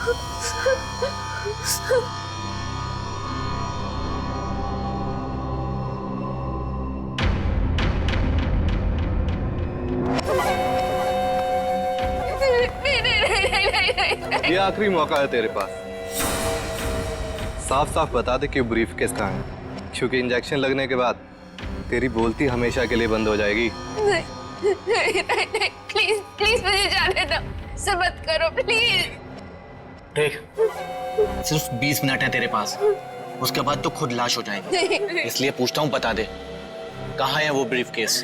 ये आखिरी मौका है तेरे पास। साफ साफ बता दे कि ब्रीफ केस कहाँ है, क्योंकि इंजेक्शन लगने के बाद तेरी बोलती हमेशा के लिए बंद हो जाएगी। नहीं, प्लीज प्लीज मुझे जाने दो, ऐसा मत करो प्लीज। देख, सिर्फ 20 मिनट है तेरे पास, उसके बाद तो खुद लाश हो जाएगी। इसलिए पूछता हूँ, बता दे कहाँ है वो ब्रीफ केस?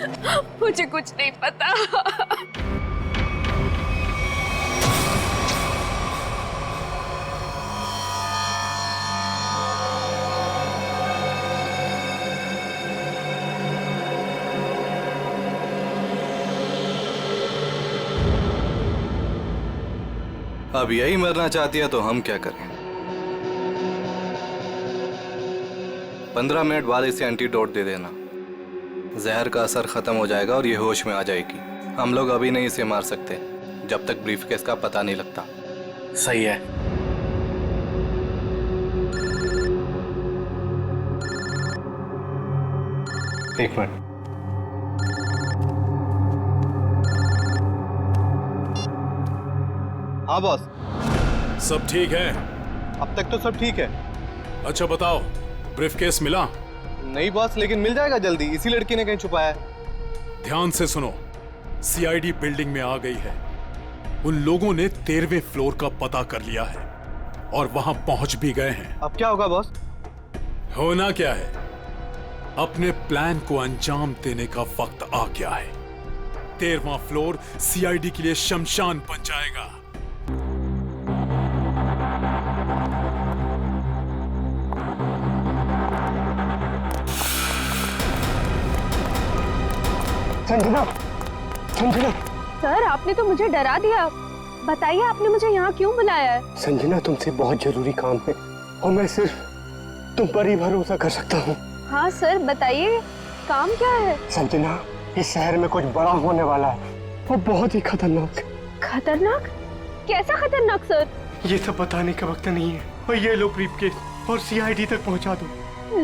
मुझे कुछ नहीं पता। अब यही मरना चाहती है तो हम क्या करें? 15 मिनट बाद इसे एंटीडोट दे देना, जहर का असर खत्म हो जाएगा और ये होश में आ जाएगी। हम लोग अभी नहीं इसे मार सकते जब तक ब्रीफकेस का पता नहीं लगता। सही है। एक मिनट। हाँ बॉस। सब ठीक है? अब तक तो सब ठीक है। अच्छा बताओ, ब्रीफकेस मिला? नहीं बॉस, लेकिन मिल जाएगा जल्दी, इसी लड़की ने कहीं छुपाया है। ध्यान से सुनो, सीआईडी बिल्डिंग में आ गई है। उन लोगों ने 13वें फ्लोर का पता कर लिया है और वहां पहुंच भी गए हैं। अब क्या होगा बॉस? होना क्या है, अपने प्लान को अंजाम देने का वक्त आ गया है। 13वां फ्लोर सीआईडी के लिए शमशान बन जाएगा। संजना, संजना। सर आपने तो मुझे डरा दिया, बताइए आपने मुझे यहाँ क्यों बुलाया है? संजना, तुमसे बहुत जरूरी काम है और मैं सिर्फ तुम पर ही भरोसा कर सकता हूँ। हाँ सर बताइए, काम क्या है? संजना, इस शहर में कुछ बड़ा होने वाला है, वो बहुत ही खतरनाक। खतरनाक? कैसा खतरनाक सर? ये सब बताने का वक्त नहीं है, और ये लो ब्रीफकेस और सीआईडी तक पहुँचा दो।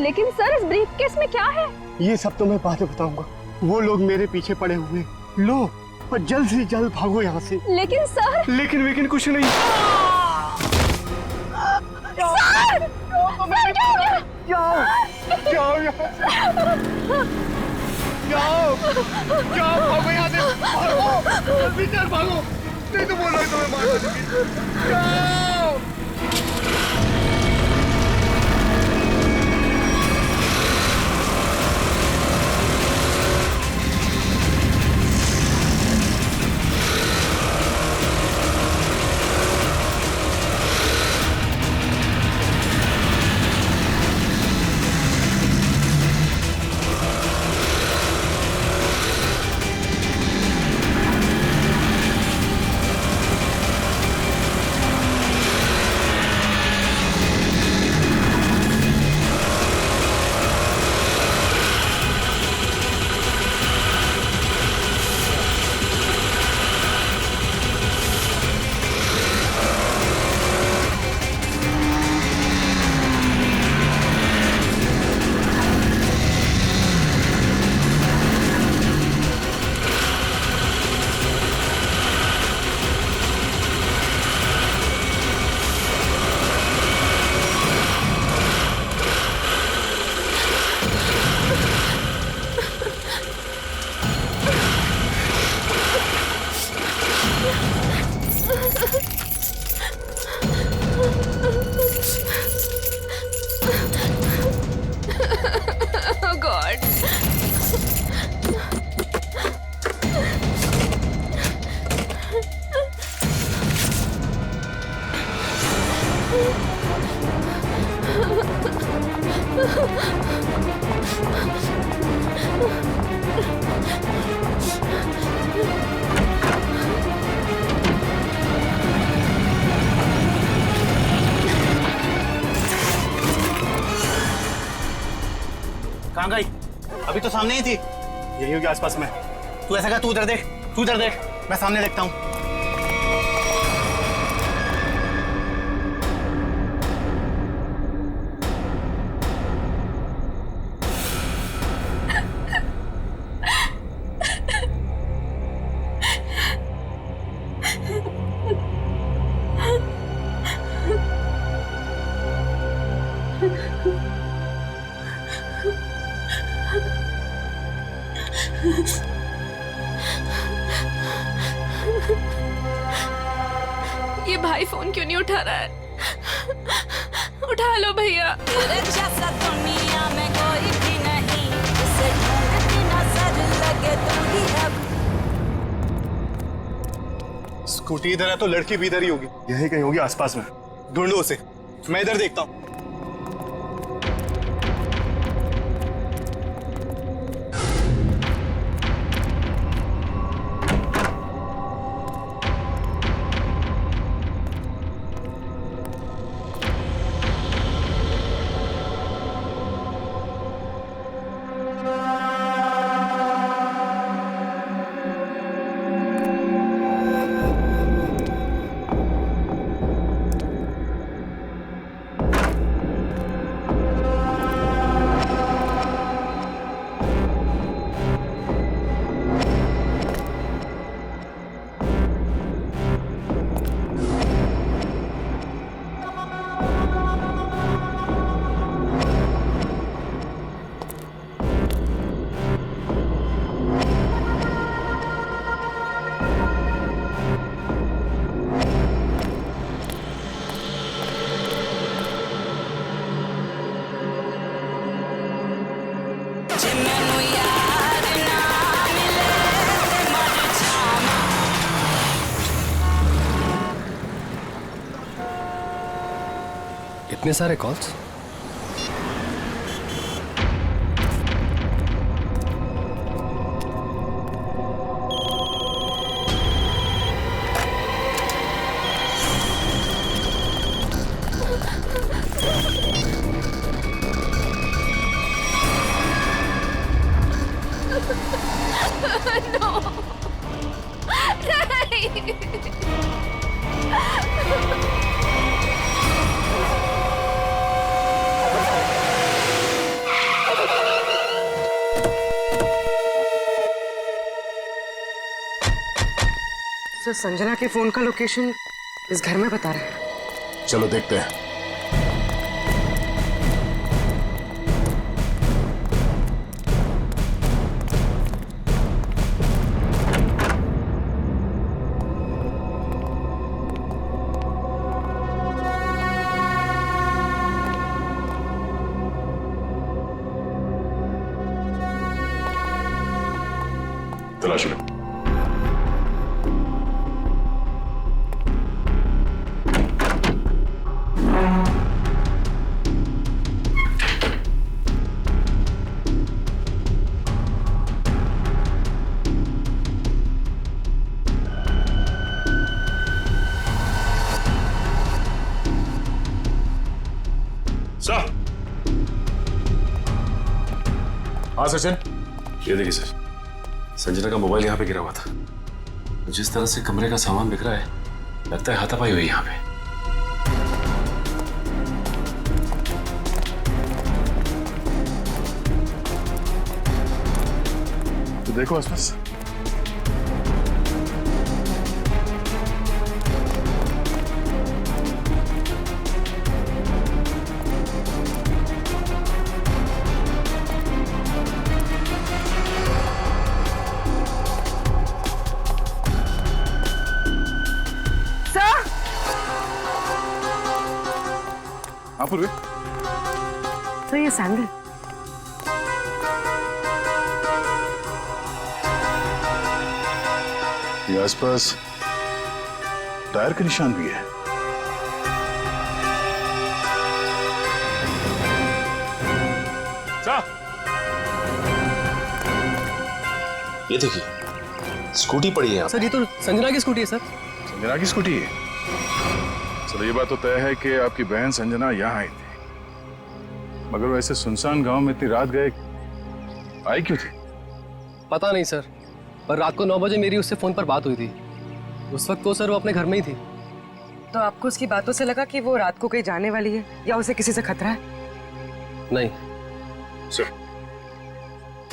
लेकिन सर इस ब्रीफकेस में क्या है? ये सब तो मैं बाद में बताऊंगा। वो लोग मेरे पीछे पड़े हुए हैं। लो और जल्द से जल्द भागो यहाँ से। लेकिन सर। लेकिन कुछ नहीं। सर! सर क्या हो गया? जाओ यहाँ से। जाओ भागो यहाँ से, भागो जल्दी चल, भागो, नहीं तो बोलो तुम्हें मार दूंगी। जाओ। Oh God. कहाँ गई? अभी तो सामने ही थी। यही होगी आसपास में। तू ऐसा कर, तू उधर देख, तू उधर देख, मैं सामने देखता हूँ। ये भाई फोन क्यों नहीं उठा रहा है? उठा लो भैया। तेरे जैसा दुनिया में कोई भी नहीं, उसे ढूंढती नजर लगे तू ही अब। स्कूटी इधर है तो लड़की भी इधर ही होगी, यही कहीं होगी आसपास में। ढूंढो उसे, मैं इधर देखता हूँ। इतने सारे कॉल्स? सर, संजना के फोन का लोकेशन इस घर में बता रहा है। चलो देखते हैं। तलाश लो। हाँ सचिन, ये देखिए सर, संजना का मोबाइल यहाँ पे गिरा हुआ था। जिस तरह से कमरे का सामान बिखरा है, लगता है हाथापाई हुई यहाँ पे। तो देखो आसपास। हाँ पूर्वी। तो ये सैंडल ये आसपास टायर के निशान भी है। ये देखिए, स्कूटी पड़ी है यहाँ। सर, ये तो संजना की स्कूटी है सर। संजना की स्कूटी है? चलो ये बात तो तय है कि आपकी बहन संजना यहाँ आई थी, मगर वैसे सुनसान गांव में इतनी रात गए आई क्यों थी? पता नहीं सर, पर रात को 9 बजे मेरी उससे फोन पर बात हुई थी। उस वक्त तो सर वो अपने घर में ही थी। तो आपको उसकी बातों से लगा कि वो रात को कहीं जाने वाली है या उसे किसी से खतरा है? नहीं सर,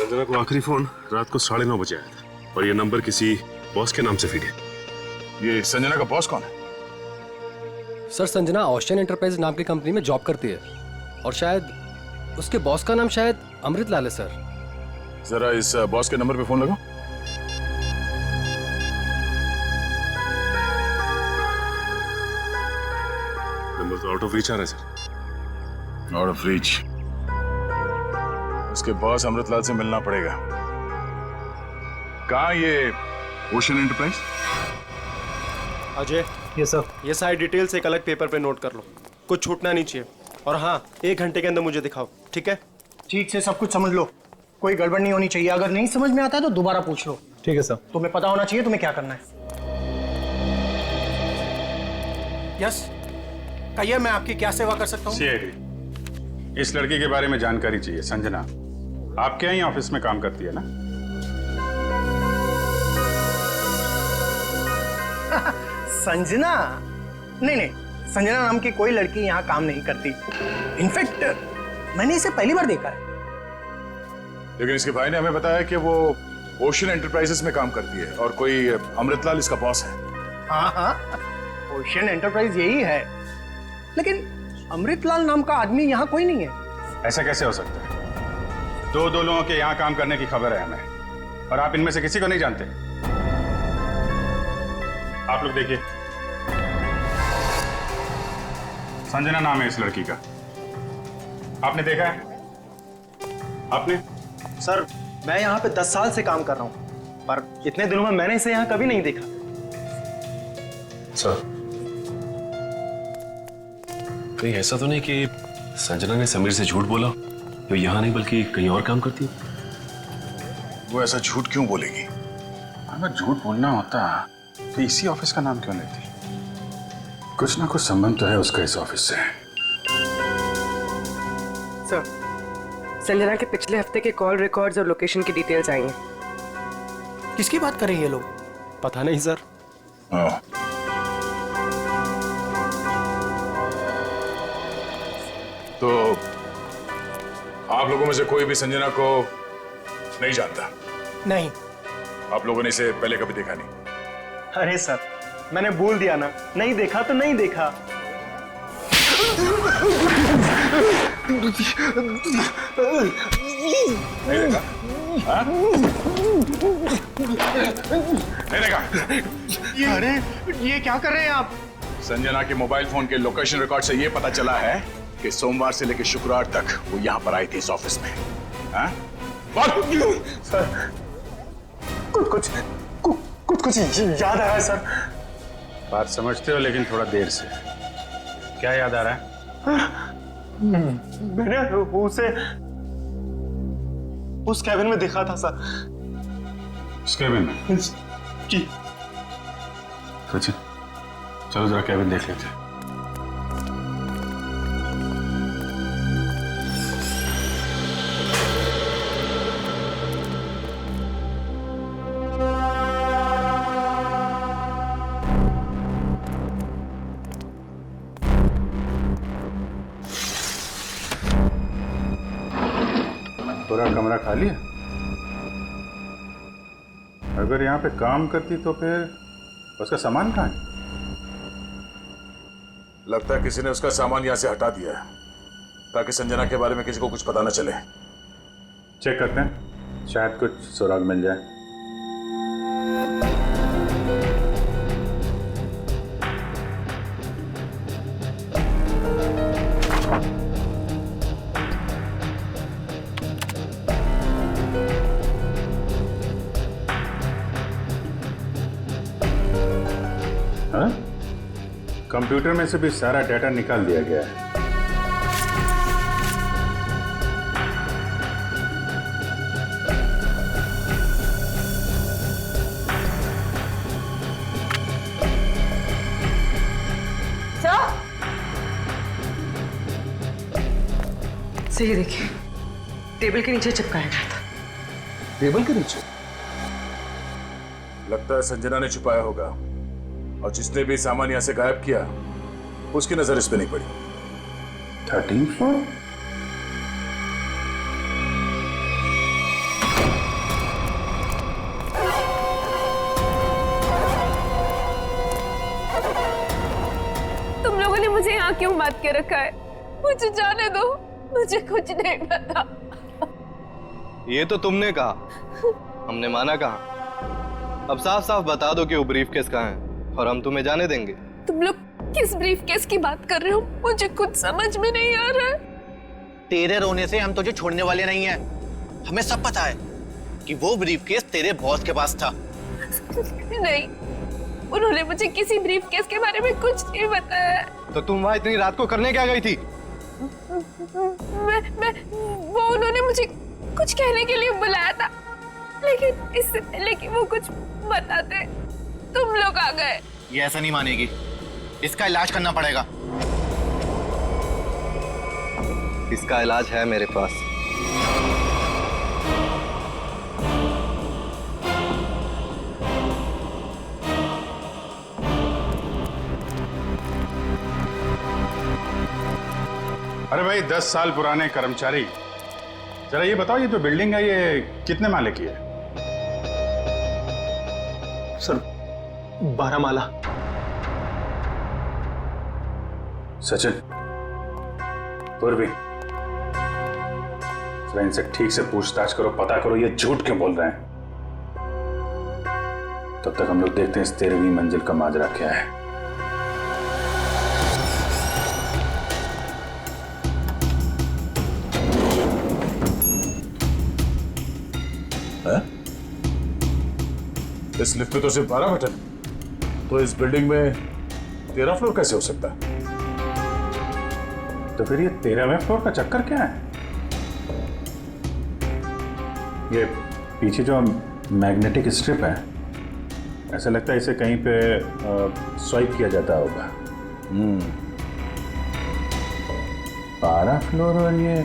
संजना को आखिरी फोन रात को 9:30 बजे आया था और ये नंबर किसी बॉस के नाम से फीड है। ये संजना का बॉस कौन है? सर संजना ओशियन एंटरप्राइज नाम की कंपनी में जॉब करती है और शायद उसके बॉस का नाम शायद अमृत लाल है सर। जरा इस बॉस के नंबर पे फोन लगाओ। नंबर तो आउट ऑफ रीच आ रहा है सर। Out of reach. उसके बॉस अमृतलाल से मिलना पड़ेगा। कहाँ ये ओशन एंटरप्राइज? अजय, ये सर, ये सारी डिटेल्स एक अलग पेपर पे नोट कर लो, कुछ छूटना नहीं चाहिए। और हाँ, 1 घंटे के अंदर मुझे दिखाओ, ठीक है? ठीक से सब कुछ समझ लो, कोई गड़बड़ नहीं होनी चाहिए। अगर नहीं समझ में आता है तो दोबारा पूछ लो। ठीक है सर। तुम्हें पता होना चाहिए तुम्हें क्या करना है। यस, कहिए मैं आपकी क्या सेवा कर सकता हूँ? सीआईडी, इस लड़की के बारे में जानकारी चाहिए। संजना आपके यहाँ ऑफिस में काम करती है ना? संजना? नहीं, संजना नाम की कोई लड़की यहाँ काम नहीं करती। इनफैक्ट मैंने इसे पहली बार देखा है। लेकिन इसके भाई ने हमें बताया कि वो ओशन एंटरप्राइजेस में काम करती है और कोई अमृतलाल इसका बॉस है। हाँ, ओशन एंटरप्राइज यही है, लेकिन अमृतलाल नाम का आदमी यहाँ कोई नहीं है। ऐसा कैसे हो सकता है? दो लोगों के यहाँ काम करने की खबर है हमें, और आप इनमें से किसी को नहीं जानते। आप लोग देखिए, संजना नाम है इस लड़की का। आपने देखा है? आपने? सर, मैं यहाँ पे 10 साल से काम कर रहा हूँ, पर इतने दिनों में मैंने इसे यहाँ कभी नहीं देखा। सर, कहीं ऐसा तो नहीं कि संजना ने समीर से झूठ बोला? तो यहाँ नहीं बल्कि कहीं और काम करती है? वो ऐसा झूठ क्यों बोलेगी? अगर झूठ बोलना होता तो इसी ऑफिस का नाम क्यों लेती? कुछ ना कुछ संबंध तो है उसका इस ऑफिस से। सर, संजना के पिछले हफ्ते के कॉल रिकॉर्ड्स और लोकेशन की डिटेल्स आई हैं। किसकी बात कर रहे हैं ये लोग? पता नहीं सर। तो आप लोगों में से कोई भी संजना को नहीं जानता? नहीं। आप लोगों ने इसे पहले कभी देखा नहीं? अरे सर, मैंने बोल दिया ना, नहीं देखा तो नहीं देखा। नहीं देखा? हाँ? नहीं देखा? अरे ये क्या कर रहे हैं आप? संजना के मोबाइल फोन के लोकेशन रिकॉर्ड से ये पता चला है कि सोमवार से लेकर शुक्रवार तक वो यहाँ पर आई थी इस ऑफिस में। हाँ? सर, कुछ याद आ रहा है सर। बात समझते हो, लेकिन थोड़ा देर से। क्या याद आ रहा है? मैंने उसे उस कैबिन में देखा था सर। उस कैबिन में? जी। सचिन, चलो जरा कैबिन देख लेते हैं। पूरा कमरा खाली है? अगर यहाँ पे काम करती तो फिर उसका सामान कहाँ है? लगता है किसी ने उसका सामान यहाँ से हटा दिया है ताकि संजना के बारे में किसी को कुछ पता न चले। चेक करते हैं, शायद कुछ सुराग मिल जाए। हाँ? कंप्यूटर में से भी सारा डाटा निकाल दिया गया है। सही देखिए, टेबल के नीचे चिपकाया गया था। टेबल के नीचे? लगता है संजना ने छुपाया होगा, और जिसने भी सामान यहां से गायब किया उसकी नजर इस पे नहीं पड़ी। 13th floor? मुझे यहाँ क्यों बात के रखा है? मुझे जाने दो, मुझे कुछ नहीं पता। ये तो तुमने कहा, हमने माना कहा। अब साफ साफ बता दो कि वो ब्रीफ केस कहाँ है और हम तुम्हें जाने देंगे। तुम लोग किस ब्रीफ केस की बात कर रहे हो? मुझे कुछ समझ में नहीं आ रहा है। तेरे रोने से हम तुझे छोड़ने वाले नहीं हैं। हमें सब पता है कि वो ब्रीफ केस तेरे बॉस के पास था। नहीं, उन्होंने मुझे किसी ब्रीफ केस के बारे में कुछ नहीं बताया। तो तुम वहां इतनी रात को करने क्या गई थी? वो उन्होंने मुझे कुछ कहने के लिए बुलाया था, लेकिन इससे पहले कि वो कुछ बताते तुम लोग आ गए। ये ऐसा नहीं मानेगी, इसका इलाज करना पड़ेगा। इसका इलाज है मेरे पास। अरे भाई 10 साल पुराने कर्मचारी, जरा ये बताओ, ये जो बिल्डिंग है ये कितने माले की है? सर 12 माला। सचिन, पूर्वी, जरा इनसे ठीक से पूछताछ करो, पता करो ये झूठ क्यों बोल रहे हैं। तब तक हम लोग देखते हैं इस 13वीं मंजिल का माजरा क्या है। इस लिफ्ट में तो सिर्फ 12 बटन, तो इस बिल्डिंग में 13 फ्लोर कैसे हो सकता है? तो फिर ये 13वें फ्लोर का चक्कर क्या है? ये पीछे जो मैग्नेटिक स्ट्रिप है, ऐसा लगता है इसे कहीं पे स्वाइप किया जाता होगा। 12 फ्लोर और ये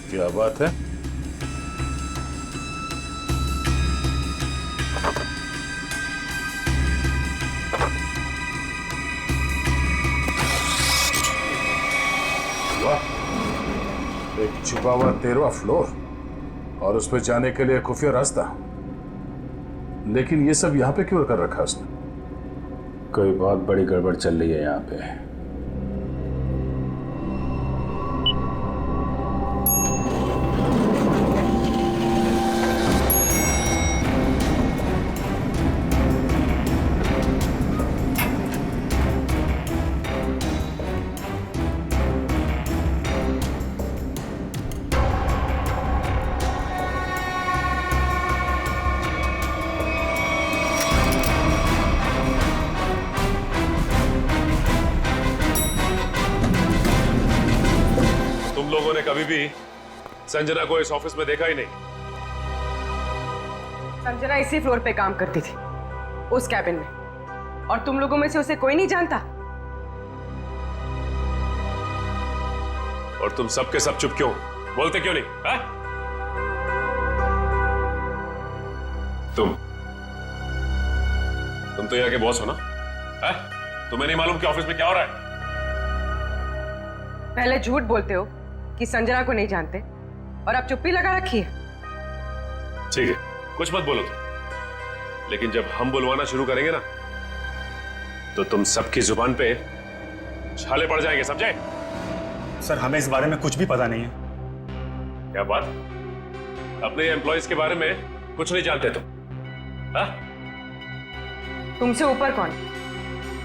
क्या बात है? वाह, एक छुपा हुआ 13वां फ्लोर और उस पर जाने के लिए खुफिया रास्ता। लेकिन ये सब यहाँ पे क्यों कर रखा उसने? कोई बहुत बड़ी गड़बड़ चल रही है यहाँ पे। लोगों ने कभी भी संजना को इस ऑफिस में देखा ही नहीं। संजना इसी फ्लोर पे काम करती थी, उस कैबिन में, और तुम लोगों में से उसे कोई नहीं जानता। और तुम सब के सब चुप क्यों? बोलते क्यों नहीं? है? तुम तो यहाँ के बॉस हो ना? है? तुम्हें नहीं मालूम कि ऑफिस में क्या हो रहा है? पहले झूठ बोलते हो कि संजना को नहीं जानते, और अब चुप्पी लगा रखी है। ठीक है, कुछ मत बोलो तुम, लेकिन जब हम बुलवाना शुरू करेंगे ना, तो तुम सबकी जुबान पे छाले पड़ जाएंगे, समझे? सर हमें इस बारे में कुछ भी पता नहीं है। क्या बात? अपने एम्प्लॉइज के बारे में कुछ नहीं जानते तुम? हाँ? तुमसे ऊपर कौन?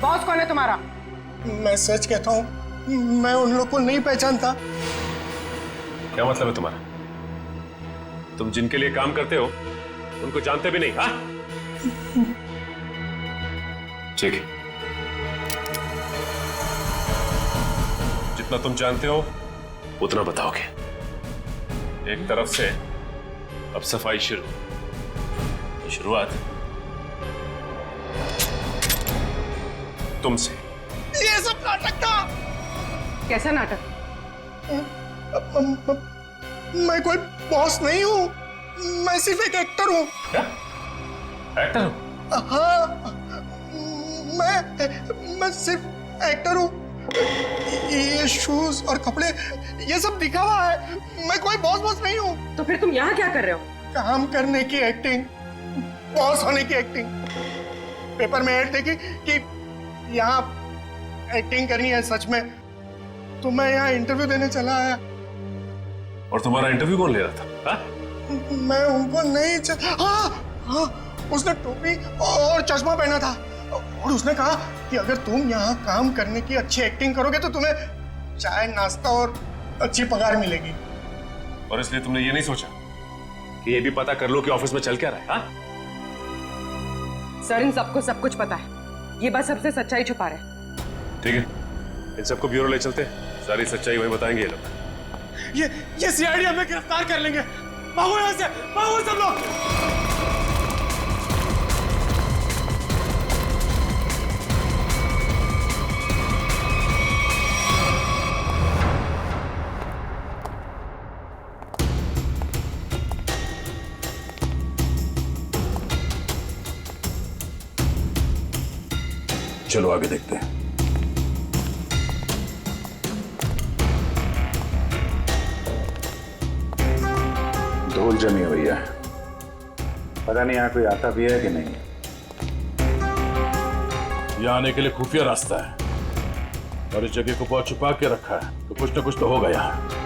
बॉस कौन है तुम्हारा? मैं सच कहता हूँ, मैं उन लोग को नहीं पहचानता। क्या मतलब है तुम्हारा? तुम जिनके लिए काम करते हो उनको जानते भी नहीं? हाँ? ठीक है, जितना तुम जानते हो उतना बताओगे। एक तरफ से अब सफाई शुरुआत तुमसे। ये सब नाटक था। कैसा नाटक? मैं कोई बॉस नहीं हूँ, मैं सिर्फ एक एक्टर हूँ। क्या? एक्टर हो? हाँ, मैं सिर्फ एक्टर हूँ। ये शूज और कपड़े ये सब दिखा हुआ है, मैं कोई बॉस नहीं हूँ। तो फिर तुम यहाँ क्या कर रहे हो? काम करने की एक्टिंग, बॉस होने की एक्टिंग। पेपर में ऐड देखी कि यहाँ एक्टिंग करनी है सच में, तो मैं यहाँ इंटरव्यू देने चला आया। और तुम्हारा इंटरव्यू कौन ले रहा था? हा? मैं उनको नहीं हाँ, उसने टोपी और चश्मा पहना था और उसने कहा कि अगर तुम यहाँ काम करने की अच्छी एक्टिंग करोगे तो तुम्हें चाय नाश्ता और अच्छी पगार मिलेगी। और इसलिए तुमने ये नहीं सोचा कि ये भी पता कर लो कि ऑफिस में चल क्या रहा है? हा? सर इन सबको सब कुछ पता है, ये बस सबसे सच्चाई छुपा रहे। ठीक है, इन सबको ब्यूरो ले चलते हैं, सारी सच्चाई वही बताएंगे ये लोग। ये सीआईडी हमें गिरफ्तार कर लेंगे। भागो यहाँ से, भागो सब लोग। चलो आगे देखते हैं। धूल जमी हुई है, पता नहीं यहाँ कोई आता भी है कि नहीं। यहाँ आने के लिए खुफिया रास्ता है और इस जगह को बहुत छुपा के रखा है, तो कुछ ना कुछ तो होगा यहाँ।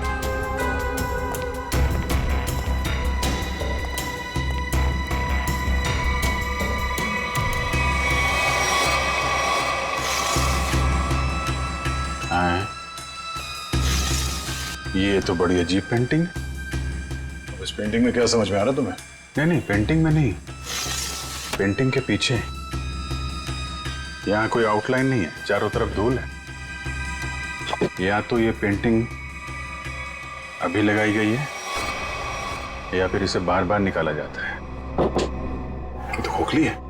ये तो बड़ी अजीब पेंटिंग है। इस पेंटिंग में क्या समझ में आ रहा तुम्हें? नहीं, पेंटिंग में नहीं, पेंटिंग के पीछे। यहाँ कोई आउटलाइन नहीं है, चारों तरफ धूल है। या तो ये पेंटिंग अभी लगाई गई है या फिर इसे बार बार निकाला जाता है। ये तो खोखली है।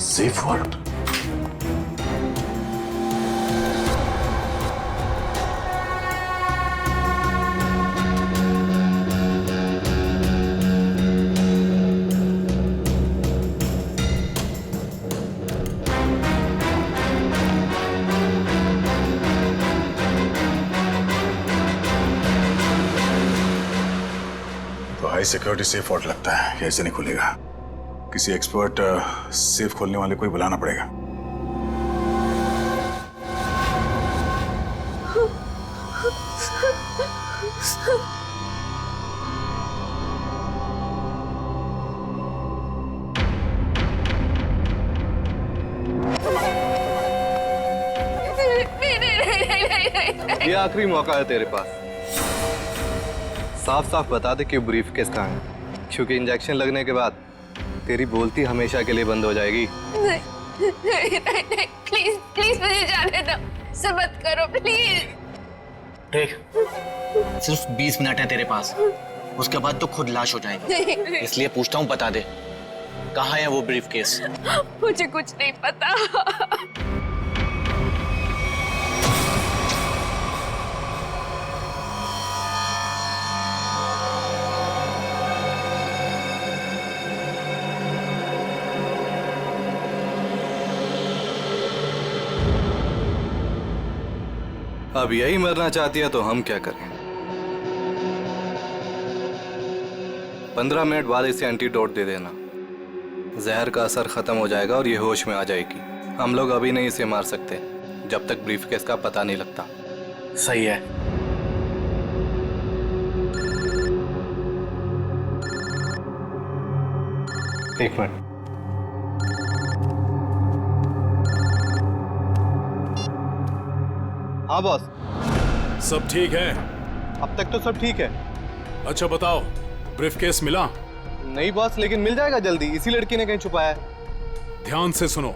Safe word. तो हाई सिक्योरिटी सेफ वर्ड लगता है, कैसे नहीं खुलेगा? किसी एक्सपर्ट सेफ खोलने वाले को ही बुलाना पड़ेगा। ये आखिरी मौका है तेरे पास, साफ साफ बता दे कि ब्रीफ केस कहाँ है, क्योंकि इंजेक्शन लगने के बाद तेरी बोलती हमेशा के लिए बंद हो जाएगी। नहीं, प्लीज प्लीज मुझे जाने दो, सब मत करो प्लीज। देख, सिर्फ 20 मिनट है तेरे पास, उसके बाद तो खुद लाश हो जाएगी। इसलिए पूछता हूँ, बता दे कहाँ है वो ब्रीफ केस? मुझे कुछ नहीं पता। अब यही मरना चाहती है तो हम क्या करें? 15 मिनट बाद इसे एंटीडोट दे देना, जहर का असर खत्म हो जाएगा और ये होश में आ जाएगी। हम लोग अभी नहीं इसे मार सकते जब तक ब्रीफकेस का पता नहीं लगता। सही है। एक मिनट। हाँ बॉस, सब ठीक है? अब तक तो सब ठीक है। अच्छा बताओ, ब्रीफकेस मिला? नहीं बॉस, लेकिन मिल जाएगा जल्दी, इसी लड़की ने कहीं छुपाया है। ध्यान से सुनो,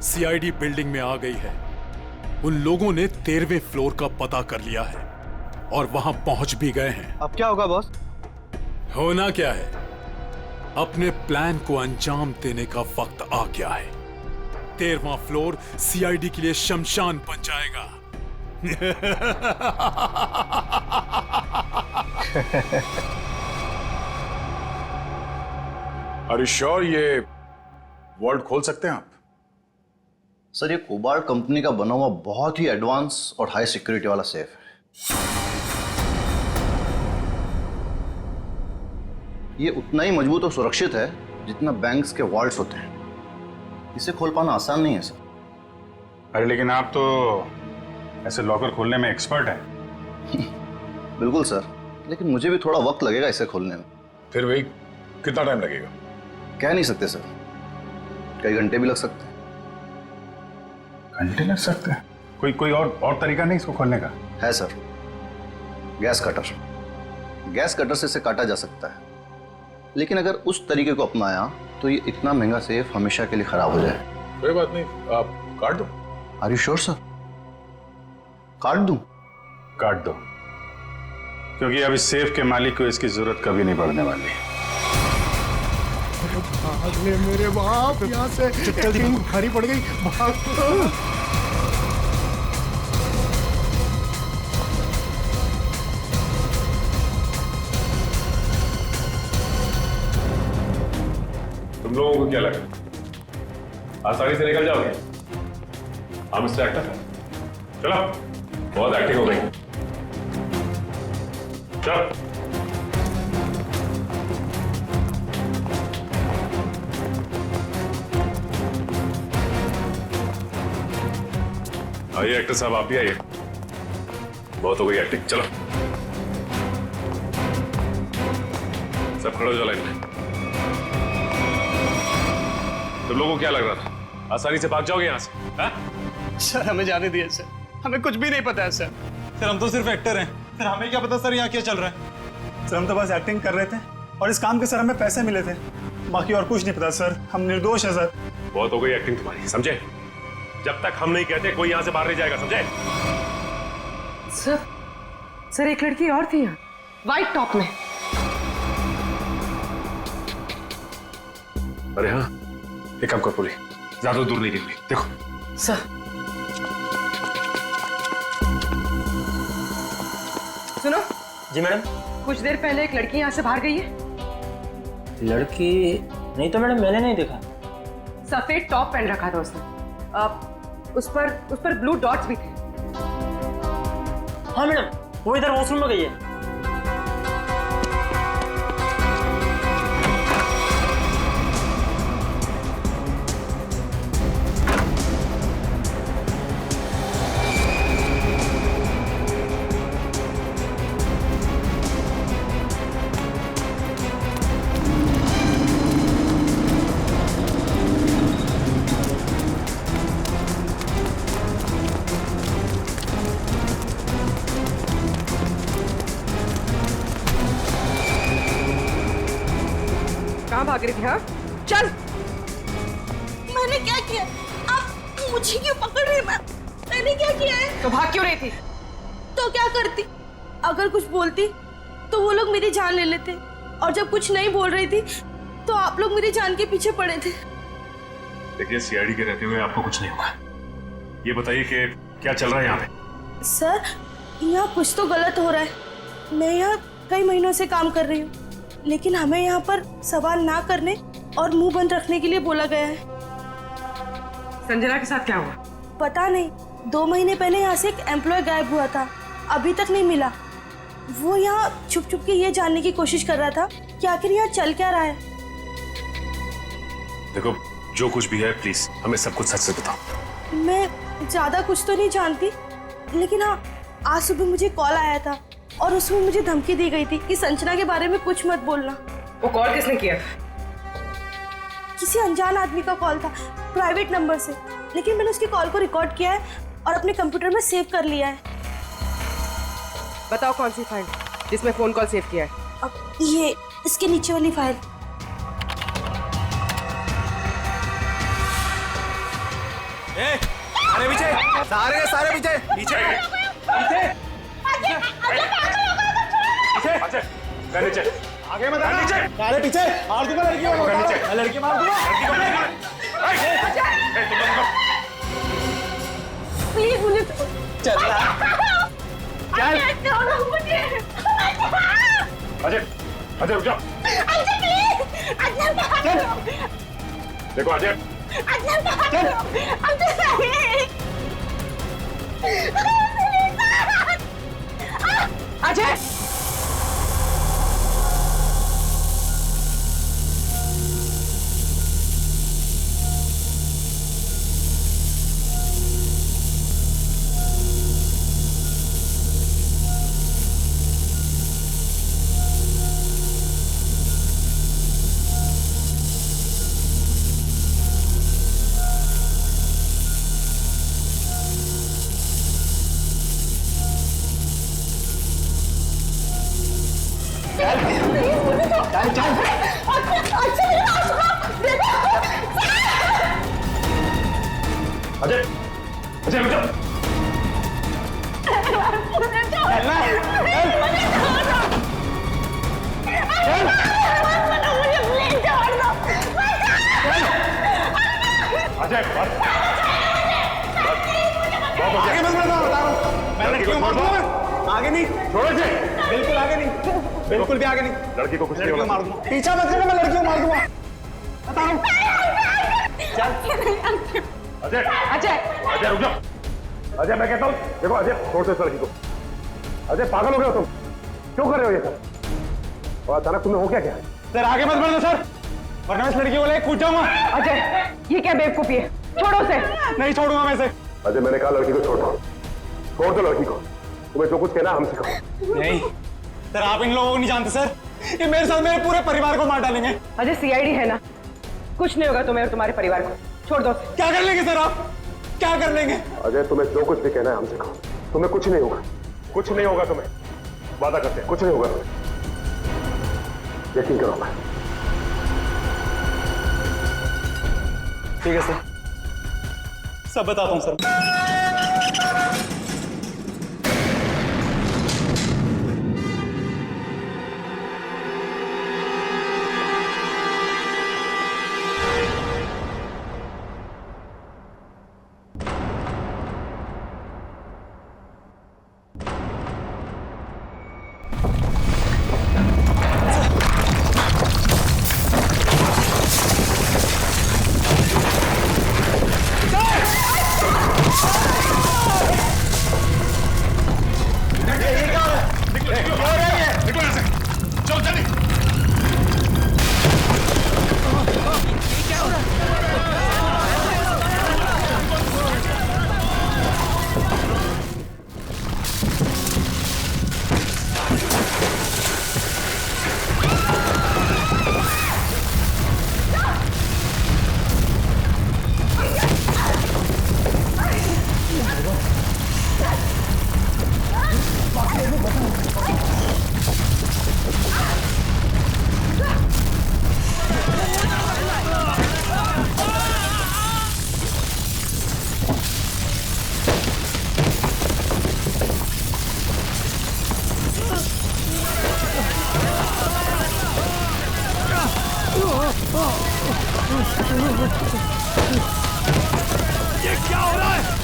सीआईडी बिल्डिंग में आ गई है। उन लोगों ने 13वें फ्लोर का पता कर लिया है और वहां पहुंच भी गए हैं। अब क्या होगा बॉस? होना क्या है, अपने प्लान को अंजाम देने का वक्त आ गया है। 13वां फ्लोर सीआईडी के लिए शमशान बन जाएगा। Are you sure ये वॉल्ट खोल सकते हैं आप? सर, ये कोबाल्ट कंपनी का बना हुआ बहुत ही एडवांस और हाई सिक्योरिटी वाला सेफ है। ये उतना ही मजबूत और सुरक्षित है जितना बैंक्स के वॉल्ट्स होते हैं। इसे खोल पाना आसान नहीं है सर। अरे लेकिन आप तो ऐसे लॉकर खोलने में एक्सपर्ट हैं। बिल्कुल सर, लेकिन मुझे भी थोड़ा वक्त लगेगा इसे खोलने में। फिर वही कितना टाइम लगेगा? कह नहीं सकते सर, कई घंटे भी लग सकते हैं। घंटे लग सकते हैं? कोई और तरीका नहीं इसको खोलने का? है sir, gas cutter. Gas cutter से इसे काटा जा सकता है, लेकिन अगर उस तरीके को अपनाया तो ये इतना महंगा सेफ हमेशा के लिए खराब हो जाए। कोई बात नहीं, आप काट दो। Are you sure sir? काट दूं? काट दो, क्योंकि अब इस सेफ के मालिक को इसकी जरूरत कभी नहीं पड़ने वाली। भाग ले मेरे बाप यहाँ से, जल्दी भारी पड़ गई, भाग। तुम लोगों को क्या लगा आसानी से निकल जाओगे? हम मिस्टर एक्टर, चलो, बहुत एक्टिंग हो गई, चलो। आइए एक्टर साहब, आप भी आइए, बहुत हो गई एक्टिंग, चलो। सब खड़े हो जाओ लाइन में। तुम लोगों को क्या लग रहा था आसानी से भाग जाओगे यहाँ से? हा? सर हमें जाने दिए सर, हमें कुछ भी नहीं पता है सर। सर हम तो सिर्फ एक्टर हैं, सर हमें क्या पता सर यहाँ क्या चल रहा है। सर हम तो बस एक्टिंग कर रहे थे और इस काम के सर हमें पैसे मिले थे, बाकी और कुछ नहीं पता सर, हम निर्दोष हैं सर। बहुत हो गई एक्टिंग तुम्हारी, समझे? जब तक हम नहीं कहते कोई यहाँ से बाहर नहीं जाएगा, समझे? सर एक लड़की और थी यहाँ, व्हाइट टॉप में। अरे हाँ, एक काम कर पूरी, ज्यादा दूर नहीं निकली, देखो। सर सुनो। जी मैडम। कुछ देर पहले एक लड़की यहाँ से बाहर गई है। लड़की नहीं तो मैडम, मैंने नहीं देखा। सफेद टॉप पहन रखा था उसने, उस पर ब्लू डॉट्स भी थे। हाँ मैडम, वो इधर वॉशरूम में गई है। कहाँ भाग रही थी? हाँ चल। मैंने क्या किया? आप मुझे क्यों पकड़ रहे हैं? मैंने क्या किया है? तो भाग क्यों रही थी? तो क्या करती? अगर कुछ बोलती तो वो लोग मेरी जान ले लेते, और जब कुछ नहीं बोल रही थी तो आप लोग मेरी जान के पीछे पड़े थे। देखिए, सीआईडी के रहते हुए आपको कुछ नहीं होगा। ये बताइए कि क्या चल रहा है यहाँ पे? सर, यहाँ कुछ तो गलत हो रहा है। मैं यहाँ कई महीनों से काम कर रही हूँ, लेकिन हमें यहाँ पर सवाल ना करने और मुंह बंद रखने के लिए बोला गया है। संजना के साथ क्या हुआ? पता नहीं, 2 महीने पहले यहाँ से एक एम्प्लॉय गायब हुआ था, अभी तक नहीं मिला। वो यहाँ छुप छुप के ये जानने की कोशिश कर रहा था कि आखिर यहाँ चल क्या रहा है। देखो, जो कुछ भी है प्लीज हमें सब कुछ सच से बताओ। मैं ज्यादा कुछ तो नहीं जानती, लेकिन हाँ, आज सुबह मुझे कॉल आया था और उसमें मुझे धमकी दी गई थी कि संजना के बारे में कुछ मत बोलना। वो कॉल किसने किया? किसी अनजान आदमी का कॉल था, प्राइवेट नंबर से, लेकिन मैंने उसकी कॉल को रिकॉर्ड किया है और अपने कंप्यूटर में सेव कर लिया है। बताओ कौन सी फाइल जिसमें फोन कॉल सेव किया है? अब ये इसके नीचे वाली फाइल। सारे पीछे, सारे पीछे, पीछे, पीछे, नीचे आगे मत आना, नीचे अरे पीछे मार दूंगा लड़की को, मैं लड़की मार दूंगा। प्लीज मुझे चल चल छोड़ो मुझे। अजय अजय रुक जाओ। अजय प्लीज, अजय चल देखो अजय, अजय अजय अजय अजय रुक जाओ। अजय बस आगे मत बढ़ो, बता रहा हूँ मैं लड़की को मार दूंगा। आगे नहीं, छोड़ो इसे। बिल्कुल आगे नहीं, बिल्कुल भी आगे नहीं। लड़की को कुछ नहीं लड़की को होगा। मार दूंगा, पीछा मत करना, मैं लड़की को मार दूंगा, बता रहा हूँ। अजय अजय अजय रुक जाओ। अजय मैं कहता हूँ देखो अजय छोड़ दो इस लड़की को। अजय पागल हो गए हो तुम, क्यों कर रहे हो ये सब? और अचानक तुम्हें हो क्या क्या है? सर आगे मत बढ़ो सर, वरना मैं इस लड़की को लेकर कूद जाऊंगा। अजय ये क्या बेवकूफी है, छोड़ो उसे। नहीं छोड़ूंगा मैं इसे। अजय मैंने कहा लड़की को छोड़ दो, छोड़ दो लड़की को। तुम्हें जो कुछ कहना हमसे कहो। नहीं सर, आप इन लोगों को नहीं जानते सर, ये मेरे साथ मेरे पूरे परिवार को मार डालेंगे। अजय सीआईडी है ना, कुछ नहीं होगा तुम्हें और तुम्हारे परिवार को, छोड़ दो। क्या कर लेंगे सर आप, क्या कर लेंगे? अजय तुम्हें जो कुछ भी कहना है हमसे कहो, तुम्हें कुछ नहीं होगा, कुछ नहीं होगा तुम्हें, वादा करते हैं कुछ नहीं होगा तुम्हें, यकीन करो। मैं ठीक है सर, सब बताता हूँ सर। ये क्या हो रहा है?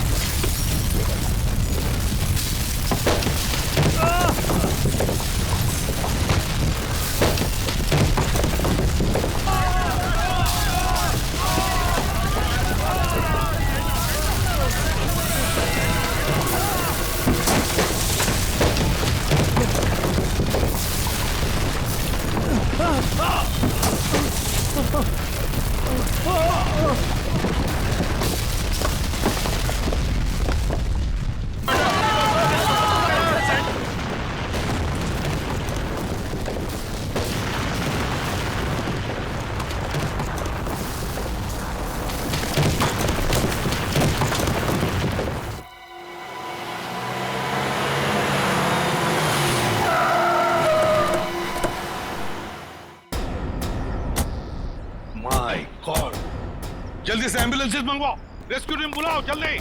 जल्दी से एम्बुलेंसेस मंगवाओ, रेस्क्यू टीम बुलाओ जल्दी।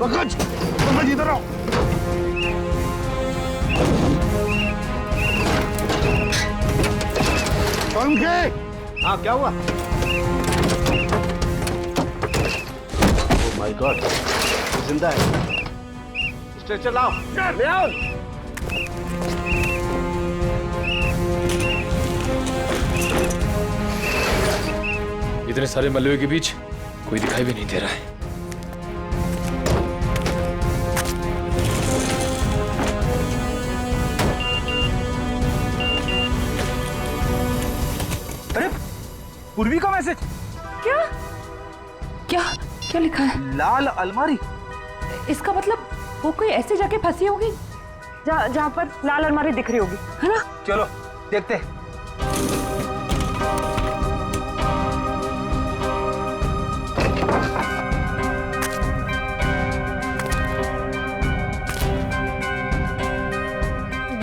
पंकज, पंकज इधर आओ। पंकज, हाँ क्या हुआ? ओह माय गॉड, जिंदा है। स्ट्रेचर लाओ, ले आओ। इतने सारे मलबे के बीच कोई दिखाई भी नहीं दे रहा है। अरे पूर्वी का मैसेज। क्या क्या क्या लिखा है? लाल अलमारी। इसका मतलब वो कोई ऐसे जाके फंसी होगी जहाँ पर लाल अलमारी दिख रही होगी, है ना? चलो देखते हैं।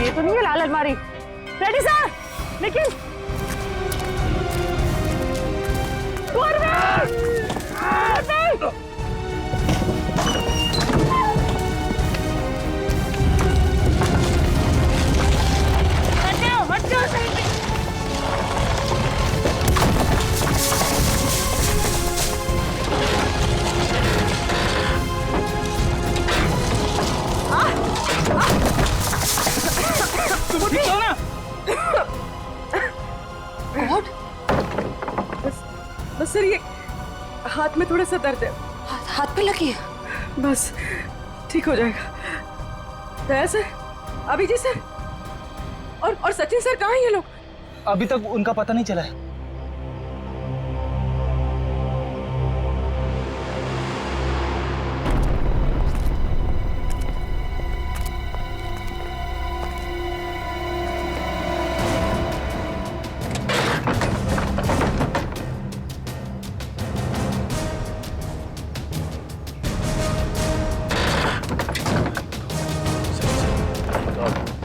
ये तो नहीं है लाल अलमारी। रेडी सर, लेकिन बस सर, ये हाथ में थोड़ा सा दर्द है। हाथ पे लगी है? बस ठीक हो जाएगा। दया सर, अभिजीत सर और सचिन सर कहाँ हैं ये लोग? अभी तक उनका पता नहीं चला है।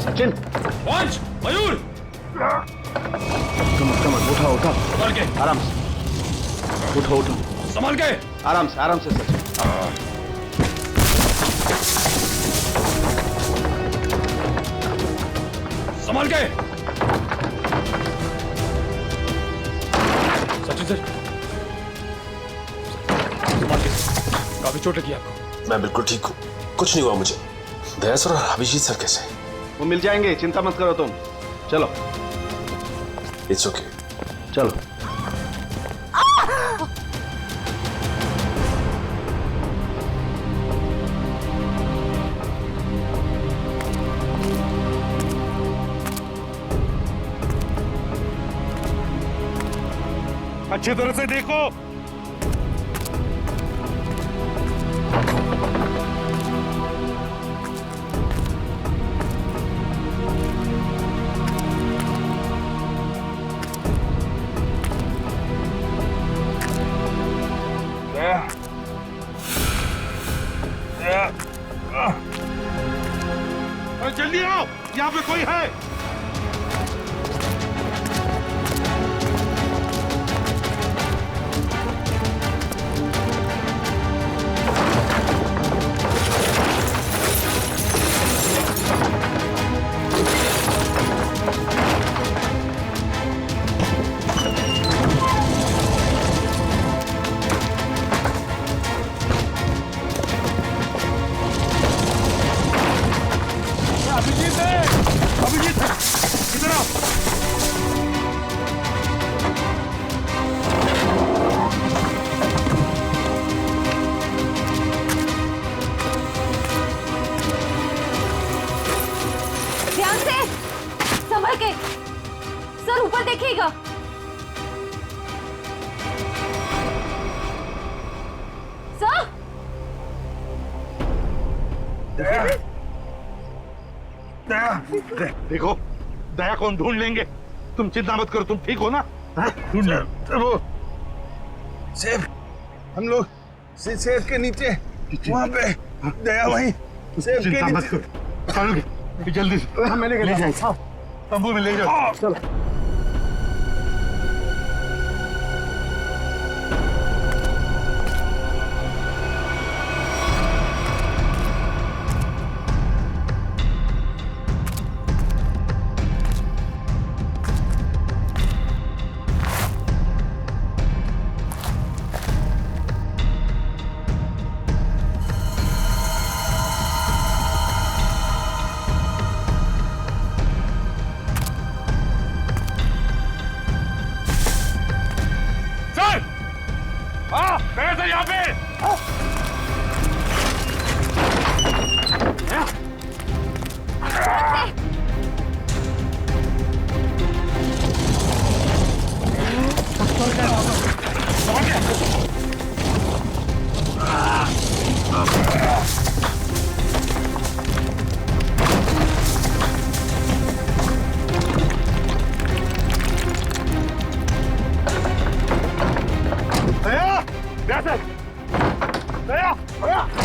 सचिन, पंच, मयूर, कमर उठाओ, उठाओ, संभाल के, आराम से उठो, उठो, संभाल के, आराम से सचिन। संभाल के। सचिन सर, संभाल के, काफी चोट लगी आपको। मैं बिल्कुल ठीक हूँ, कुछ नहीं हुआ मुझे। दया सर और अभिजीत सर कैसे? वो मिल जाएंगे, चिंता मत करो तुम। चलो, इट्स ओके, चलो। अच्छी तरह से देखो। जल्दी आओ, यहाँ पे कोई है। अभिजीत इधर आओ। ध्यान से, संभल के। सर ऊपर देखिएगा। सर, देखो, दया को हम ढूंढ लेंगे, तुम चिंता मत करो। तुम ठीक हो ना? ढूंढ वो सेब, हम लोग सेब के नीचे वहाँ पे दया वहीं सेब के नीचे। मत करो, चलो जल्दी से मैं ले जाए, तंबू में ले जाओ। चलो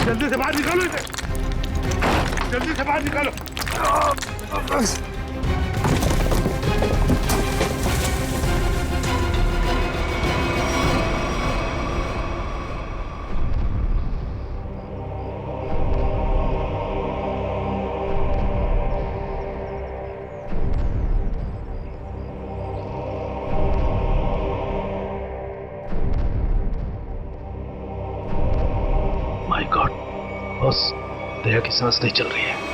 जल्दी से बाहर निकालो इसे, जल्दी से बाहर निकालो। माय गॉड बॉस, दया की सांस नहीं चल रही है।